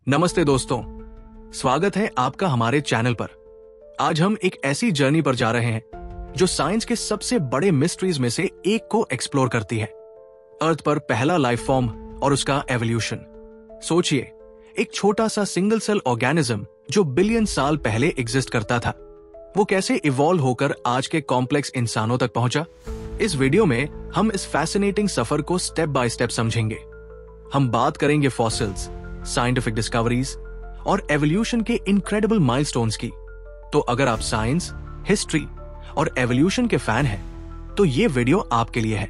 नमस्ते दोस्तों, स्वागत है आपका हमारे चैनल पर। आज हम एक ऐसी जर्नी पर जा रहे हैं जो साइंस के सबसे बड़े मिस्ट्रीज में से एक को एक्सप्लोर करती है। अर्थ पर पहला लाइफ फॉर्म और उसका एवोल्यूशन। सोचिए, एक छोटा सा सिंगल सेल ऑर्गेनिज्म जो बिलियन साल पहले एग्जिस्ट करता था, वो कैसे इवॉल्व होकर आज के कॉम्प्लेक्स इंसानों तक पहुंचा। इस वीडियो में हम इस फैसिनेटिंग सफर को स्टेप बाय स्टेप समझेंगे। हम बात करेंगे फॉसिल्स, साइंटिफिक डिस्कवरीज और एवोल्यूशन के इनक्रेडिबल माइलस्टोन्स की। तो अगर आप साइंस, हिस्ट्री और एवोल्यूशन के फैन हैं, तो ये वीडियो आपके लिए है।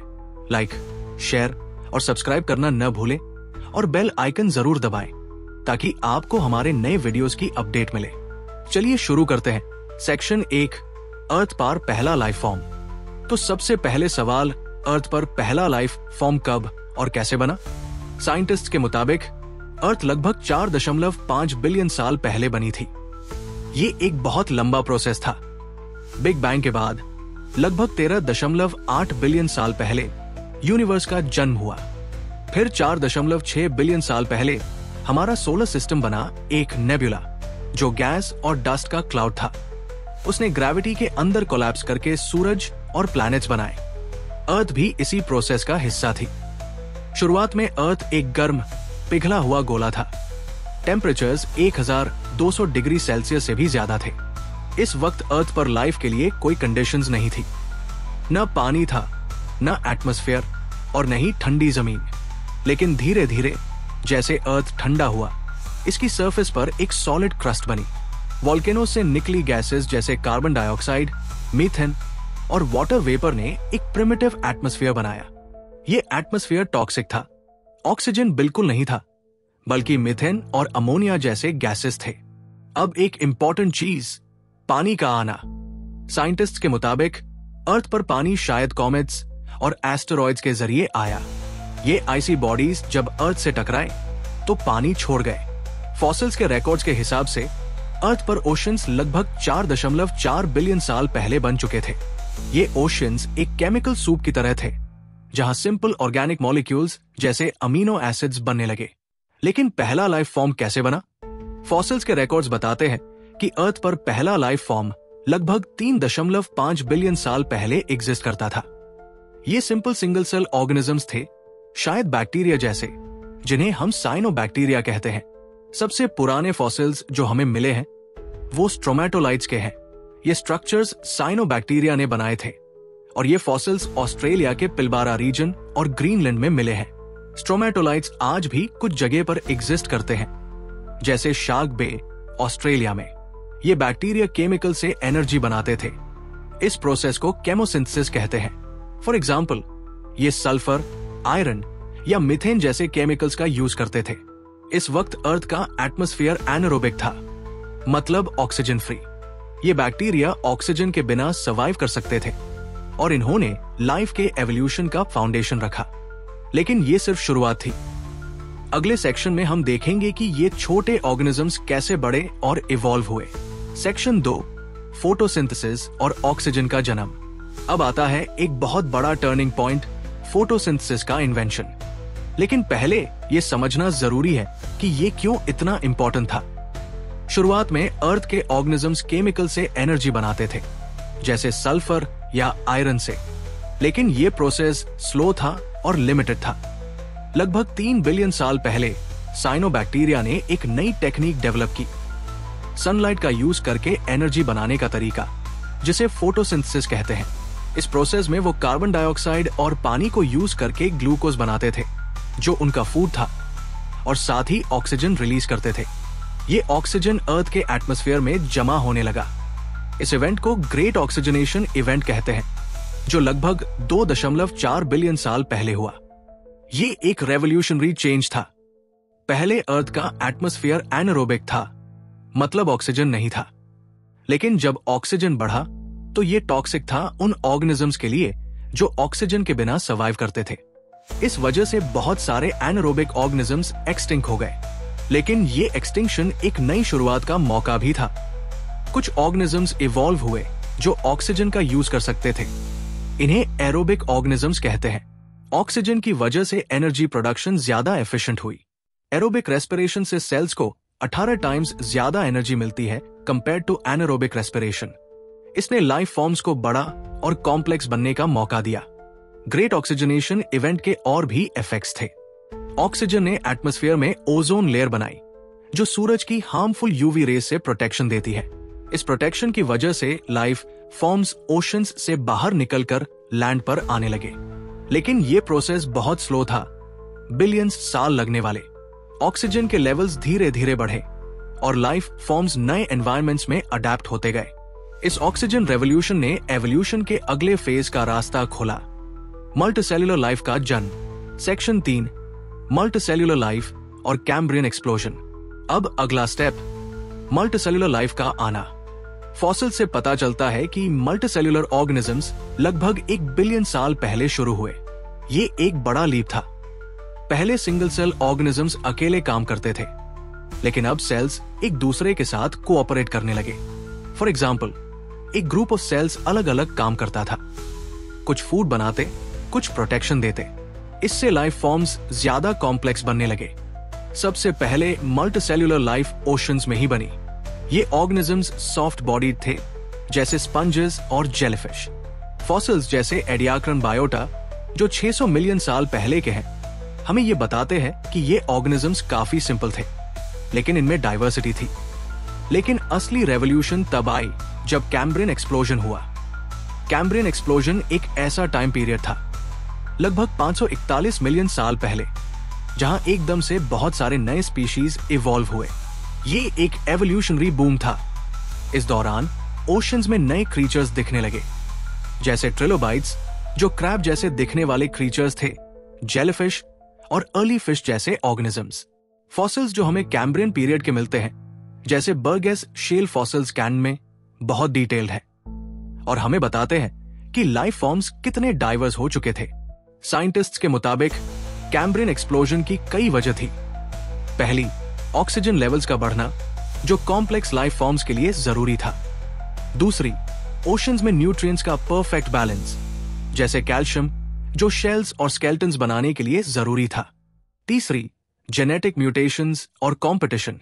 लाइक, शेयर और सब्सक्राइब करना न भूलें और बेल आइकन जरूर दबाएं ताकि आपको हमारे नए वीडियोस की अपडेट मिले। चलिए शुरू करते हैं। सेक्शन 1, अर्थ पर पहला लाइफ फॉर्म। तो सबसे पहले सवाल, अर्थ पर पहला लाइफ फॉर्म कब और कैसे बना? साइंटिस्ट के मुताबिक अर्थ लगभग 4.5 बिलियन साल पहले बनी थी। ये एक बहुत लंबा प्रोसेस था। बिग बैंग के बाद लगभग 13.8 बिलियन साल पहले यूनिवर्स का जन्म हुआ। फिर 4.6 बिलियन साल पहले हमारा सोलर सिस्टम बना, एक नेबुला जो गैस और डस्ट का क्लाउड था। उसने ग्रेविटी के अंदर कोलैप्स करके सूरज और प्लैनेट्स बनाए। अर्थ भी इसी प्रोसेस का हिस्सा थी। शुरुआत में अर्थ एक गर्म पिघला हुआ गोला था। टेम्परेचर्स 1200 डिग्री सेल्सियस से भी ज्यादा थे। इस वक्त अर्थ पर लाइफ के लिए कोई कंडीशंस नहीं थी। न पानी था, न एटमॉस्फेयर और न ही ठंडी जमीन। लेकिन धीरे धीरे जैसे अर्थ ठंडा हुआ, इसकी सरफेस पर एक सॉलिड क्रस्ट बनी। वोल्केनो से निकली गैसेस जैसे कार्बन डाइऑक्साइड, मीथेन और वाटर वेपर ने एक प्रिमिटिव एटमॉस्फेयर बनाया। ये एटमॉस्फेयर टॉक्सिक था। ऑक्सीजन बिल्कुल नहीं था, बल्कि मीथेन और अमोनिया जैसे गैसेस थे। अब एक इंपॉर्टेंट चीज, पानी का आना। साइंटिस्ट्स के मुताबिक अर्थ पर पानी शायद कॉमेट्स और एस्टेरॉइड्स के जरिए आया। ये आइसी बॉडीज जब अर्थ से टकराए तो पानी छोड़ गए। फॉसिल्स के रिकॉर्ड्स के हिसाब से अर्थ पर ओशंस लगभग 4.4 बिलियन साल पहले बन चुके थे। ये ओशंस एक केमिकल सूप की तरह थे, जहां सिंपल ऑर्गेनिक मॉलिक्यूल्स जैसे अमीनो एसिड्स बनने लगे। लेकिन पहला लाइफ फॉर्म कैसे बना? फॉसिल्स के रिकॉर्ड्स बताते हैं कि अर्थ पर पहला लाइफ फॉर्म लगभग 3.5 बिलियन साल पहले एग्जिस्ट करता था। ये सिंपल सिंगल सेल ऑर्गेनिजम्स थे, शायद बैक्टीरिया जैसे, जिन्हें हम साइनोबैक्टीरिया कहते हैं। सबसे पुराने फॉसिल्स जो हमें मिले हैं वो स्ट्रोमेटोलाइट्स के हैं। ये स्ट्रक्चर्स साइनोबैक्टीरिया ने बनाए थे और ये फॉसिल्स ऑस्ट्रेलिया के पिलबारा रीजन और ग्रीनलैंड में मिले हैं। स्ट्रोमेटोलाइट्स आज भी कुछ जगह पर एग्जिस्ट करते हैं, जैसे शार्क बे, ऑस्ट्रेलिया में। ये बैक्टीरिया केमिकल से एनर्जी बनाते थे। इस प्रोसेस को केमोसिंथेसिस कहते हैं। फॉर एग्जाम्पल, ये सल्फर, आयरन या मीथेन जैसे केमिकल्स का यूज करते थे। इस वक्त अर्थ का एटमॉस्फेयर एनारोबिक था, मतलब ऑक्सीजन फ्री। ये बैक्टीरिया ऑक्सीजन के बिना सर्वाइव कर सकते थे और इन्होंने लाइफ के एवोल्यूशन का फाउंडेशन रखा। लेकिन ये सिर्फ शुरुआत थी। अगले सेक्शन में हम देखेंगे कि ये छोटे ऑर्गेनिजम्स कैसे बड़े और इवॉल्व हुए। सेक्शन 2, फोटोसिंथेसिस और ऑक्सीजन का जन्म। अब आता है एक बहुत बड़ा टर्निंग पॉइंट, फोटोसिंथेसिस का इन्वेंशन। लेकिन पहले ये समझना जरूरी है कि ये क्यों इतना इंपॉर्टेंट था। शुरुआत में अर्थ के ऑर्गेनिजम्स केमिकल से एनर्जी बनाते थे, जैसे सल्फर या आयरन से। लेकिन ये प्रोसेस स्लो था और लिमिटेड था। लगभग 3 बिलियन साल पहले साइनोबैक्टीरिया ने एक नई टेक्निक डेवलप की, सनलाइट का यूज करके एनर्जी बनाने का तरीका, जिसे फोटोसिंथेसिस कहते हैं। इस प्रोसेस में वो कार्बन डाइऑक्साइड और पानी को यूज करके ग्लूकोज बनाते थे, जो उनका फूड था, और साथ ही ऑक्सीजन रिलीज करते थे। ये ऑक्सीजन अर्थ के एटमॉस्फेयर में जमा होने लगा। इस इवेंट को ग्रेट ऑक्सीजनेशन इवेंट कहते हैं, जो लगभग 2.4 बिलियन साल पहले हुआ। ये एक रेवोल्यूशनरी चेंज था। पहले अर्थ का एटमॉस्फेयर एनारोबिक था, मतलब ऑक्सीजन नहीं था। लेकिन जब ऑक्सीजन बढ़ा तो ये टॉक्सिक था उन ऑर्गेनिजम्स के लिए जो ऑक्सीजन के बिना सर्वाइव करते थे। इस वजह से बहुत सारे एनारोबिक ऑर्गेनिजम्स एक्सटिंक्ट हो गए। लेकिन ये एक्सटिंक्शन एक नई शुरुआत का मौका भी था। कुछ ऑर्गेनिजम्स इवॉल्व हुए जो ऑक्सीजन का यूज कर सकते थे। इन्हें एरोबिक ऑर्गेनिजम्स कहते हैं। ऑक्सीजन की वजह से एनर्जी प्रोडक्शन ज्यादा एफिशिएंट हुई। एरोबिक रेस्पिरेशन से सेल्स को 18 टाइम्स ज्यादा एनर्जी मिलती है कंपेयर टू एनारोबिक रेस्पिरेशन। इसने लाइफ फॉर्म्स को बड़ा और कॉम्प्लेक्स बनने का मौका दिया। ग्रेट ऑक्सीजनेशन इवेंट के और भी इफेक्ट्स थे। ऑक्सीजन ने एटमॉस्फेयर में ओजोन लेयर बनाई, जो सूरज की हार्मफुल यूवी रेस से प्रोटेक्शन देती है। इस प्रोटेक्शन की वजह से लाइफ फॉर्म्स ओशंस से बाहर निकलकर लैंड पर आने लगे। लेकिन यह प्रोसेस बहुत स्लो था, बिलियंस साल लगने वाले। ऑक्सीजन के लेवल्स धीरे धीरे बढ़े और लाइफ फॉर्म्स नए एनवायरमेंट्स में अडेप्ट होते गए। इस ऑक्सीजन रेवोल्यूशन ने एवोल्यूशन के अगले फेज का रास्ता खोला, मल्टीसेल्युलर लाइफ का जन्म। सेक्शन 3, मल्टीसेल्युलर लाइफ और कैम्ब्रियन एक्सप्लोजन। अब अगला स्टेप, मल्टीसेल्युलर लाइफ का आना। फॉसिल से पता चलता है कि मल्टीसेल्युलर ऑर्गेनिजम्स लगभग 1 बिलियन साल पहले शुरू हुए। ये एक बड़ा लीप था। पहले सिंगल सेल ऑर्गेनिजम्स अकेले काम करते थे, लेकिन अब सेल्स एक दूसरे के साथ कोऑपरेट करने लगे। फॉर एग्जाम्पल, एक ग्रुप ऑफ सेल्स अलग अलग काम करता था, कुछ फूड बनाते, कुछ प्रोटेक्शन देते। इससे लाइफ फॉर्म्स ज्यादा कॉम्प्लेक्स बनने लगे। सबसे पहले मल्टीसेल्युलर लाइफ ओशंस में ही बनी। ये ऑर्गेनिजम्स सॉफ्ट बॉडीड थे, जैसे स्पंजेस और जेलीफिश। फॉसिल्स जैसे एडियाक्रन बायोटा, जो 600 मिलियन साल पहले के हैं, हमें ये बताते हैं कि ये ऑर्गेनिजम्स काफी सिंपल थे, लेकिन इनमें डाइवर्सिटी थी। लेकिन असली रेवोल्यूशन तब आई जब कैम्ब्रियन एक्सप्लोजन हुआ। कैम्ब्रियन एक्सप्लोजन एक ऐसा टाइम पीरियड था, लगभग 541 मिलियन साल पहले, जहां एकदम से बहुत सारे नए स्पीशीज इवॉल्व हुए। ये एक एवोल्यूशनरी बूम था। इस दौरान ओशंस में नए क्रीचर्स दिखने लगे, जैसे ट्रिलोबाइट्स, जो क्रैब जैसे दिखने वाले क्रीचर्स थे, जेलीफिश और अर्ली फिश जैसे ऑर्गेनिजम्स। फॉसिल्स जो हमें कैम्ब्रियन पीरियड के मिलते हैं, जैसे बर्गेस शेल फॉसिल्स कैन में, बहुत डिटेल्ड है और हमें बताते हैं कि लाइफ फॉर्म्स कितने डाइवर्स हो चुके थे। साइंटिस्ट्स के मुताबिक कैम्ब्रियन एक्सप्लोजन की कई वजह थी। पहली, ऑक्सीजन लेवल्स का बढ़ना, जो कॉम्प्लेक्स लाइफ फॉर्म्स के लिए जरूरी था। दूसरी, ओशंस में न्यूट्रिएंट्स का परफेक्ट बैलेंस, जैसे कैल्शियम, जो शेल्स और स्केलेटन्स बनाने के लिए जरूरी था। तीसरी, जेनेटिक म्यूटेशंस और कंपटीशन,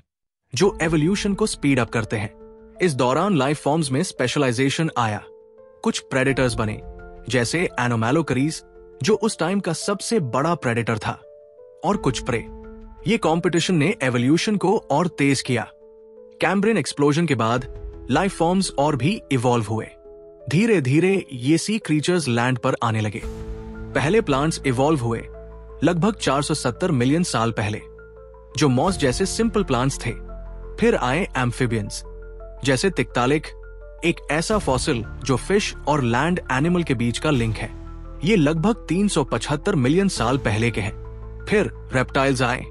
जो एवोल्यूशन को स्पीड अप करते हैं। इस दौरान लाइफ फॉर्म्स में स्पेशलाइजेशन आया। कुछ प्रेडेटर्स बने, जैसे एनोमैलोकरीज, जो उस टाइम का सबसे बड़ा प्रेडेटर था, और कुछ प्रे। ये कंपटीशन ने एवोल्यूशन को और तेज किया। कैम्ब्रियन एक्सप्लोजन के बाद लाइफ फॉर्म्स और भी इवॉल्व हुए। धीरे धीरे ये सी क्रीचर्स लैंड पर आने लगे। पहले प्लांट्स इवॉल्व हुए लगभग 470 मिलियन साल पहले, जो मॉस जैसे सिंपल प्लांट्स थे। फिर आए एम्फिबियंस, जैसे तिक्तालिक, एक ऐसा फॉसिल जो फिश और लैंड एनिमल के बीच का लिंक है। ये लगभग 375 मिलियन साल पहले के हैं। फिर रेप्टाइल्स आए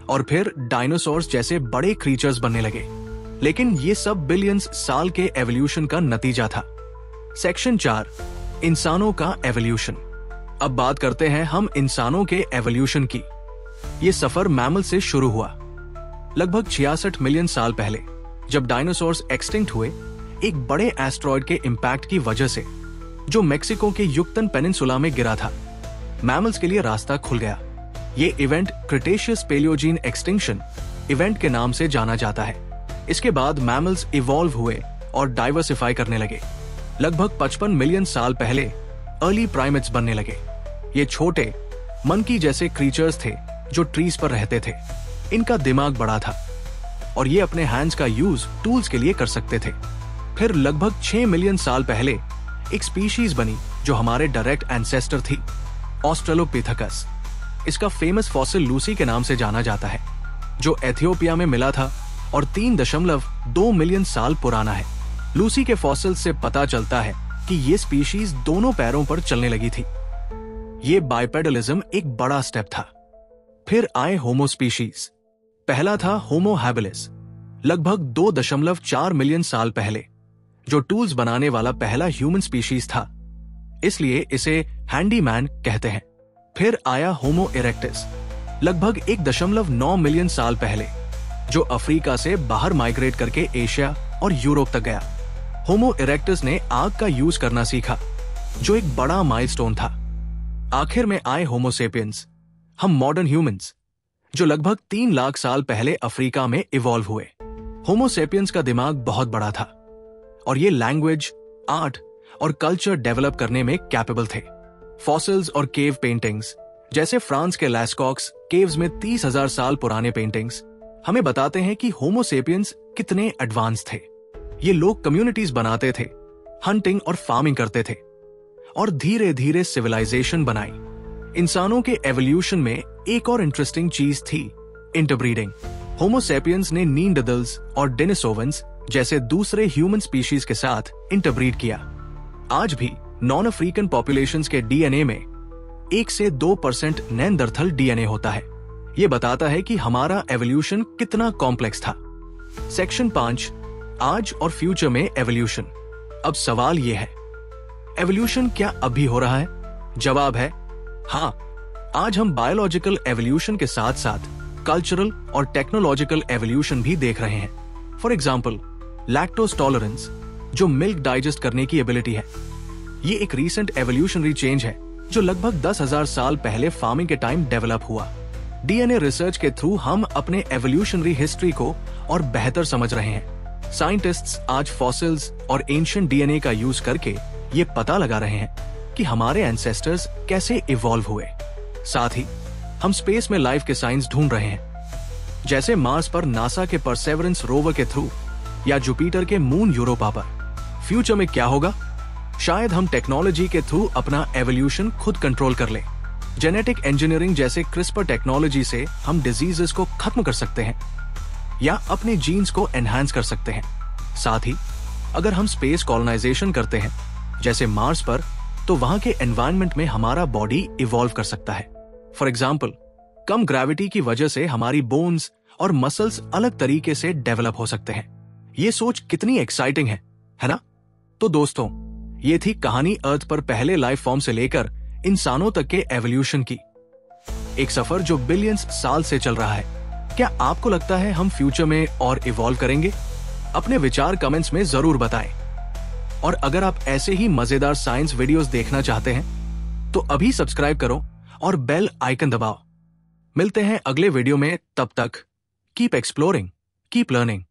और फिर डायनासोर्स जैसे बड़े क्रीचर्स बनने लगे। लेकिन ये सब बिलियंस साल के एवोल्यूशन का नतीजा था। सेक्शन 4, इंसानों का एवोल्यूशन। अब बात करते हैं हम इंसानों के एवोल्यूशन की। ये सफर मैमल से शुरू हुआ लगभग 66 मिलियन साल पहले, जब डायनासोर्स एक्सटिंक्ट हुए एक बड़े एस्ट्रॉयड के इंपैक्ट की वजह से, जो मेक्सिको के युक्तन पेनिनसुला में गिरा था। मैमल्स के लिए रास्ता खुल गया। ये event Cretaceous Paleogene extinction event के नाम से जाना जाता है। इसके बाद मैमल्स इवॉल्व हुए और डाइवर्सिफाई करने लगे। लगभग 55 मिलियन साल पहले अर्ली प्राइमेट्स बनने लगे। ये छोटे मंकी जैसे क्रीचर्स थे जो ट्रीज पर रहते थे। इनका दिमाग बड़ा था और ये अपने हैंड्स का यूज टूल्स के लिए कर सकते थे। फिर लगभग 6 मिलियन साल पहले एक स्पीशीज बनी जो हमारे डायरेक्ट एंसेस्टर थी, ऑस्ट्रेलोपिथेकस। इसका फेमस फॉसिल लूसी के नाम से जाना जाता है, जो एथियोपिया में मिला था और 3.2 मिलियन साल पुराना है। लूसी के फॉसिल से पता चलता है कि ये स्पीशीज दोनों पैरों पर चलने लगी थी। ये बाइपेडलिज्म एक बड़ा स्टेप था। फिर आए होमो स्पीशीज। पहला था होमो हैबिलिस, लगभग 2.4 मिलियन साल पहले, जो टूल्स बनाने वाला पहला ह्यूमन स्पीशीज था, इसलिए इसे हैंडीमैन कहते हैं। फिर आया होमो इरेक्टस, लगभग 1.9 मिलियन साल पहले, जो अफ्रीका से बाहर माइग्रेट करके एशिया और यूरोप तक गया। होमो इरेक्टस ने आग का यूज करना सीखा, जो एक बड़ा माइलस्टोन था। आखिर में आए होमो सेपियंस, हम मॉडर्न ह्यूमंस, जो लगभग 3 लाख साल पहले अफ्रीका में इवॉल्व हुए। होमो सेपियंस का दिमाग बहुत बड़ा था और ये लैंग्वेज, आर्ट और कल्चर डेवलप करने में कैपेबल थे। फॉसिल्स और केव पेंटिंग्स जैसे फ्रांस के लैस्कॉक्स केव्स में 30,000 साल पुराने पेंटिंग्स हमें बताते हैं कि होमो सेपियंस कितने एडवांस थे। ये लोग कम्युनिटीज बनाते थे, हंटिंग और फार्मिंग करते थे और धीरे धीरे सिविलाइजेशन बनाई। इंसानों के एवोल्यूशन में एक और इंटरेस्टिंग चीज थी इंटरब्रीडिंग। होमो सेपियंस ने नींडरटल्स और डेनिसोवंस जैसे दूसरे ह्यूमन स्पीशीज के साथ इंटरब्रीड किया। आज भी नॉन अफ्रीकन पॉपुलेशंस के डीएनए में 1 से 2% नेanderthal डीएनए होता है। ये बताता है कि हमारा एवोल्यूशन कितना कॉम्प्लेक्स था। सेक्शन 5, आज और फ्यूचर में एवोल्यूशन। अब सवाल ये है, एवोल्यूशन क्या अभी हो रहा है? जवाब है हाँ। आज हम बायोलॉजिकल एवोल्यूशन के साथ साथ कल्चरल और टेक्नोलॉजिकल एवोल्यूशन भी देख रहे हैं। फॉर एग्जाम्पल, लैक्टोज टॉलरेंस, जो मिल्क डाइजेस्ट करने की एबिलिटी है, ये एक रीसेंट एवोल्यूशनरी चेंज है जो लगभग 10,000 साल पहले फार्मिंग के टाइम डेवलप हुआ। डीएनए रिसर्च के थ्रू हम अपने एवोल्यूशनरी हिस्ट्री को और बेहतर समझ रहे हैं। साइंटिस्ट्स आज फॉसिल्स और एंशिएंट डीएनए का यूज करके ये पता लगा रहे हैं कि हमारे एंसेस्टर्स कैसे इवॉल्व हुए। साथ ही हम स्पेस में लाइफ के साइंस ढूंढ रहे हैं, जैसे मार्स पर नासा के परसेवरेंस रोवर के थ्रू या जुपिटर के मून यूरोपा पर। फ्यूचर में क्या होगा? शायद हम टेक्नोलॉजी के थ्रू अपना एवोल्यूशन खुद कंट्रोल कर लें। जेनेटिक इंजीनियरिंग जैसे क्रिस्पर टेक्नोलॉजी से हम डिजीजेस को खत्म कर सकते हैं या अपने जीन्स को एनहांस कर सकते हैं। साथ ही अगर हम स्पेस कॉलोनाइजेशन करते हैं जैसे मार्स पर, तो वहां के एनवायरनमेंट में हमारा बॉडी इवॉल्व कर सकता है। फॉर एग्जाम्पल, कम ग्रेविटी की वजह से हमारी बोन्स और मसल्स अलग तरीके से डेवलप हो सकते हैं। ये सोच कितनी एक्साइटिंग है ना? तो दोस्तों, ये थी कहानी अर्थ पर पहले लाइफ फॉर्म से लेकर इंसानों तक के एवोल्यूशन की। एक सफर जो बिलियंस साल से चल रहा है। क्या आपको लगता है हम फ्यूचर में और इवॉल्व करेंगे? अपने विचार कमेंट्स में जरूर बताएं। और अगर आप ऐसे ही मजेदार साइंस वीडियोस देखना चाहते हैं तो अभी सब्सक्राइब करो और बेल आइकन दबाओ। मिलते हैं अगले वीडियो में, तब तक कीप एक्सप्लोरिंग, कीप लर्निंग।